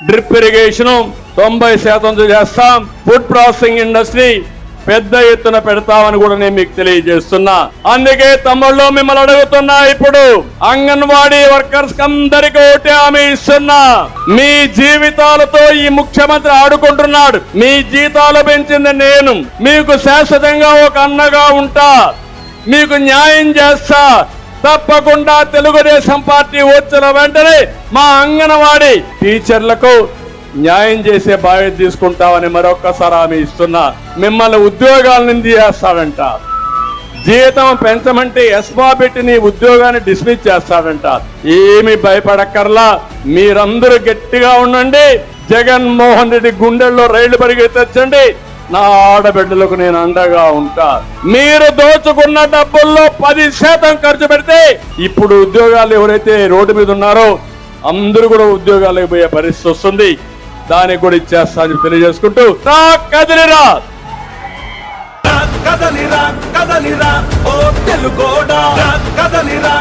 Drip irrigation 90% చేస్తాం. Food processing industry పెద్ద ఎత్తున పెడతామని కూడా నేను మీకు తెలియజేస్తున్నా. అందుకే తమ్ముళ్ళు మిమ్మల్ని అడుగుతున్నా, ఇప్పుడు అంగన్వాడీ వర్కర్స్ అందరికీ ఒకటే హామీ ఇస్తున్నా, మీ జీవితాలతో ఈ ముఖ్యమంత్రి ఆడుకుంటున్నాడు. మీ జీతాలు పెంచింది నేను, మీకు శాశ్వతంగా ఒక అన్నగా ఉంటా, మీకు న్యాయం చేస్తా. తప్పకుండా తెలుగుదేశం పార్టీ వచ్చిన వెంటనే మా అంగన్వాడీ టీచర్లకు న్యాయం చేసే బాధ్యత తీసుకుంటామని మరొక్కసారి హామీ ఇస్తున్నా. మిమ్మల్ని ఉద్యోగాల నుంచి చేస్తాడంట, జీతం పెంచమంటే ఎస్మా పెట్టి నీ ఉద్యోగాన్ని డిస్మిస్ చేస్తాడంట. ఏమి భయపడక్కర్లా, మీరందరూ గట్టిగా ఉండండి. జగన్మోహన్ రెడ్డి గుండెల్లో రైళ్లు పరిగెత్తచ్చండి. నా ఆడబిడ్డలకు నేను అండగా ఉంటా. మీరు దోచుకున్న డబ్బుల్లో 10% ఖర్చు పెడితే ఇప్పుడు ఉద్యోగాలు ఎవరైతే రోడ్డు మీద ఉన్నారో అందరూ కూడా ఉద్యోగాలకు పోయే పరిస్థితి వస్తుంది. దానికి కూడా ఇచ్చేస్తానని తెలియజేసుకుంటూ కదిలిరా కదలిరా కదలిరా ఓ తెలుగోడా కదలిరా